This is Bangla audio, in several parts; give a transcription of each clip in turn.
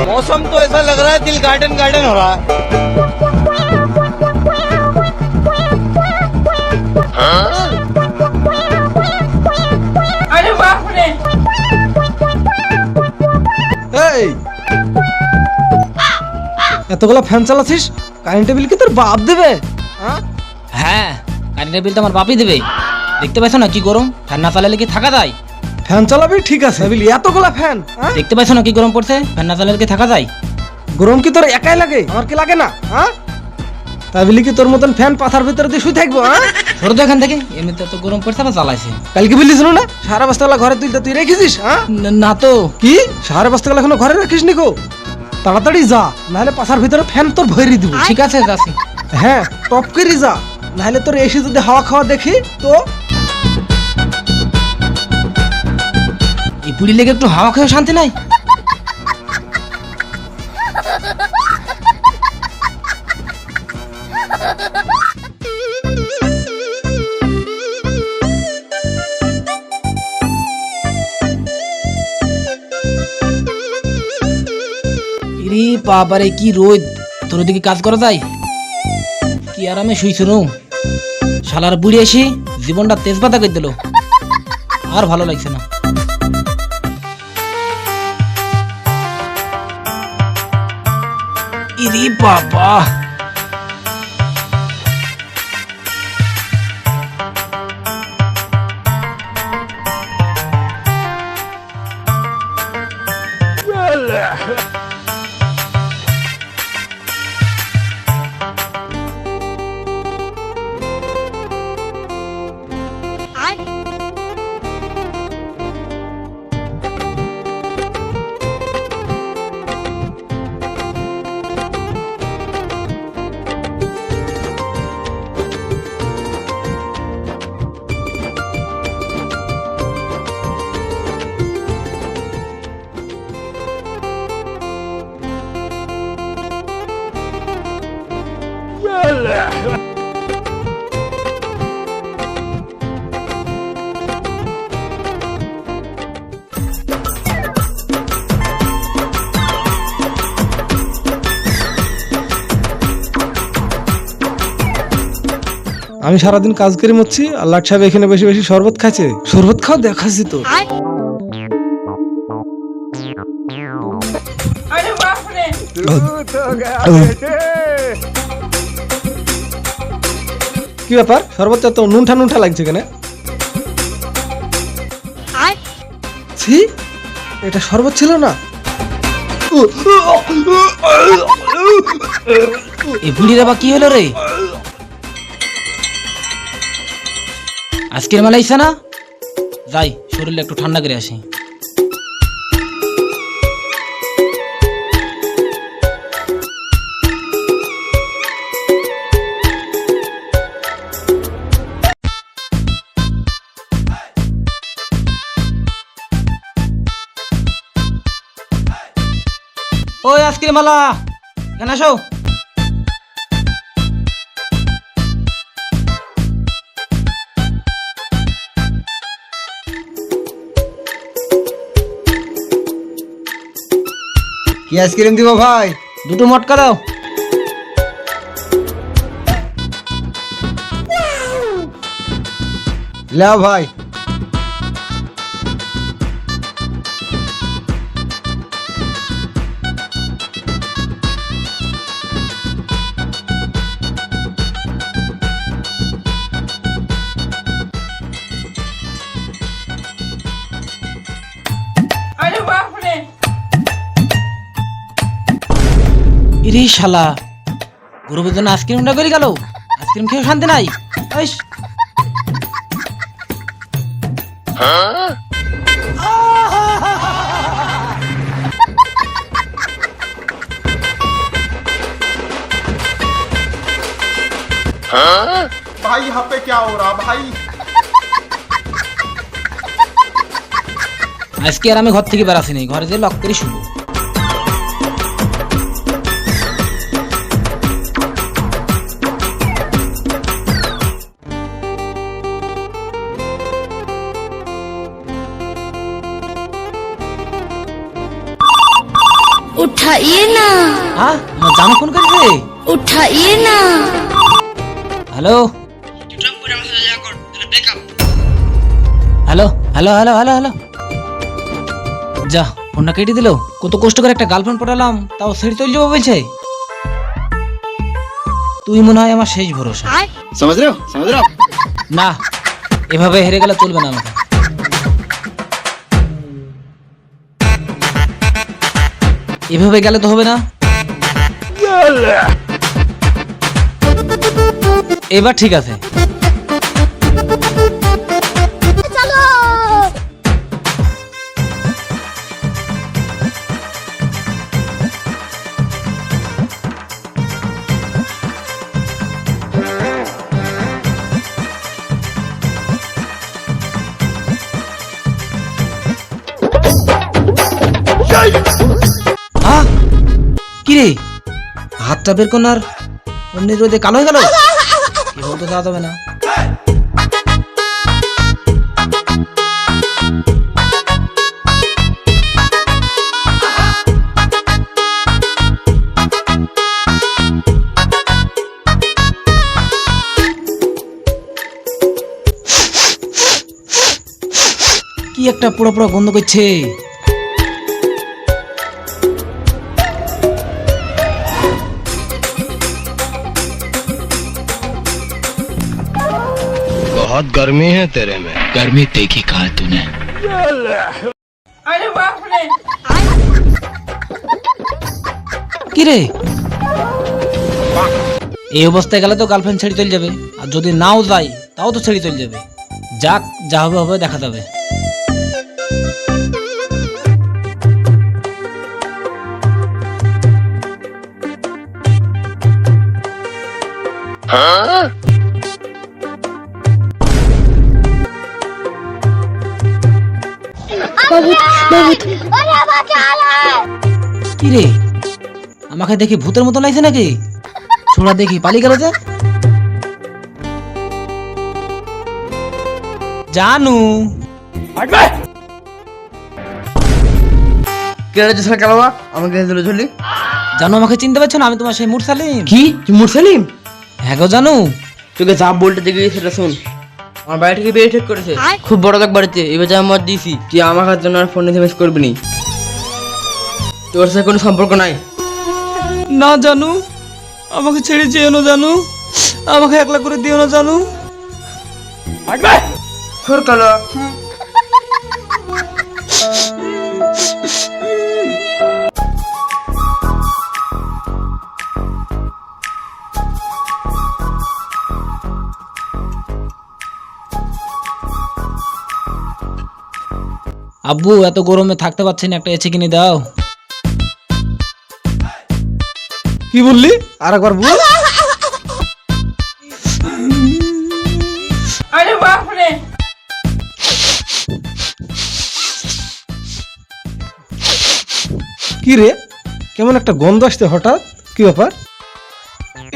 मौसम तो ऐसा लग रहा है दिल गार्डन गार्डन हो रहा है। अरे बाप रे এই এতগুলা ফ্যান চালাছিস, কারেন্টের বিল কি তোর বাপ দেবে? হ্যাঁ, কারেন্টের বিল তো আমার বাপই দেবে। দেখতে পাইছো না কি গরম? ফ্যান না চালালে কি থাকা যায়? ফ্যান চালাবি ঠিক আছে, বিল এতগুলা ফ্যান, দেখতে পাইছো না কি গরম পড়ছে? ফ্যান না চালালে কি থাকা যায়? গরম কি তোর একাই লাগে, আমার কি লাগে না? তাই বলি কি তোর মতন ফ্যান পাথার ভিতরে দিয়ে শুই থাকবো? সরো তো এখান থেকে, এমনিতে তো গরম পড়ছে আবার চালাইছে। কালকে বলিস না সারা বস্তাগুলা ঘরে তুই রেখেছিস? না তো। কি সারা বস্তাগুলা এখনো ঘরে রাখিস নিকো? তাড়াতাড়ি যা, নাহলে পাছার ভিতরে ফ্যান তোর ভরে দিব। ঠিক আছে যাচ্ছি। হ্যাঁ টপ করে যা, নাহলে তোর এসে যদি হাওয়া খাওয়া দেখি তো। এই পুরি লেগে একটু হাওয়া খেয়ে শান্তি নাই। ইরে বাবারে কি রোদ, তোর দিকে কাজ করা যায়? কি আরামে শুইছো নো, শালার বুড়ি এসে জীবনটা তেজপাতা করে দিল, আর ভালো লাগছে না। ইরে বাবা, আমি সারাদিন কাজ করে মরছি, আল্লাহ সাহেব এখানে বেশি বেশি শরবত খাচ্ছে। শরবত খাও দেখাচ্ছি তো। अरे बाप रे কি ব্যাপার, শরবতটা তো নুনঠা নুনঠা লাগছে কেন? ছি, এটা শরবত ছিল না। এই বুড়ির আবার কি হলো রে? আজকের মেলা ইচ্ছা না, যাই শরীরটা একটু ঠান্ডা করে আসি। ওই আজকের মেলা এখানে আসো। কি আইসক্রিম দিব ভাই? দুটো মটকা দাও। লাও ভাই। अरे बाप रे ইরে শালা, গরুবের জন্য আইসক্রিমটা করে গেল, আইসক্রিম খেয়ে শান্তি নাই। ইস, भाई यहाँ पे क्या हो रहा भाई? আজকে আর আমি ঘর থেকে বেরাসি নাই, ঘরে যে লক করে শুনবো। उठाइए ना, হ্যাঁ আমার জানো ফোন করেছে। उठाइए ना। Hello hello hello hello hello hello যা ফোনটা কেটে দিল। কত কষ্ট করে একটা গার্লফ্রেন্ড পটালাম, তাও ছেড়ে চলে যাবো বলছে। তুই মনে হয় আমার শেষ ভরসা। समझ रहे हो না, এভাবে হেরে গেলে চলবে না আমাকে। এভাবে গেলে তো হবে না। এবার ঠিক আছে। কি রে, হাতটা বের কর না, আর অমনি রোদে কালো হয়ে গেল। কি বলতো তা যাবে না। কি একটা পোড়া পোড়া গন্ধ করছে। बहुत गर्मी है तेरे में। गर्मी देखी कहा तूने। अरे बाप रे কি রে, এই অবস্থায় গেলে তো গার্লফ্রেন্ড ছেড়ে চলে যাবে, আর যদি নাও যায় তাও তো ছেড়ে চলে যাবে। যাক, যা হবে হবে, দেখা যাবে। কি রে, আমাকে দেখি ভূতের মতো লাগছে নাকি? ছোড়া দেখি পালিয়ে গেল যে। জানু জানু, আমাকে চিনতে পারছো না? আমি তোমার সেই মুরসালিম। কি তুই মুরসালিম? হ্যাঁ গো জানু। তোকে যা বলতে দেখে সেটা শুন। আমার বাড়ি থেকে বিয়ে ঠিক করেছে, খুব বড় লোক বাড়িতে। এবার যা মত দিয়েছি, তুই আমার জন্য আর ফোনে মেসেজ করবি নি। তোর সাথে কোনো সম্পর্ক নাই। না জানু, আমাকে ছেড়ে যেও না জানু, আমাকে একলা করে দিও না জানু। তোর কালো আব্বু, এত গরমে থাকতে পারছি না, একটা এসি কিনে দাও। কি বললি? আর একবার বল। अरे बाप रे কি রে, কেমন একটা গন্ধ আসছে হঠাৎ, কি ব্যাপার?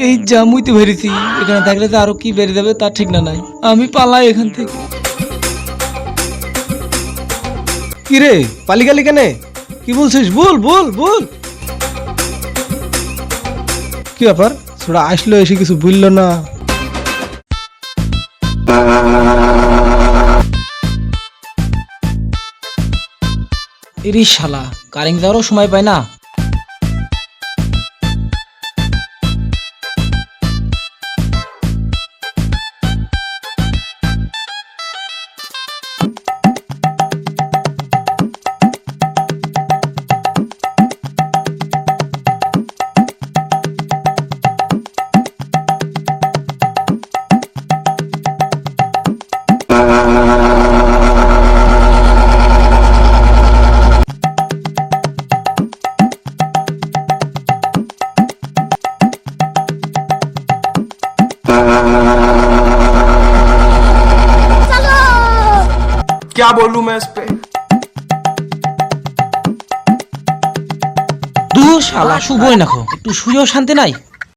এই জামুই তো বেরিয়েছি, এখানে থাকলে তো আরো কি বেরিয়ে যাবে তার ঠিক না নাই। আমি পালাই এখান থেকে। কি রে, পালি গেলি কেন? কি বলছিস? বল বল বল। কি ব্যাপার? ছোড়া আসলো, এসে কিছু বললো না। এরি শালা, কারেন্ট যাওয়ারও সময় পায় না। क्या बोलूं मैं इस पे। দূর শালা, শুভই না খো, একটু শুয়েও শান্তি নাই।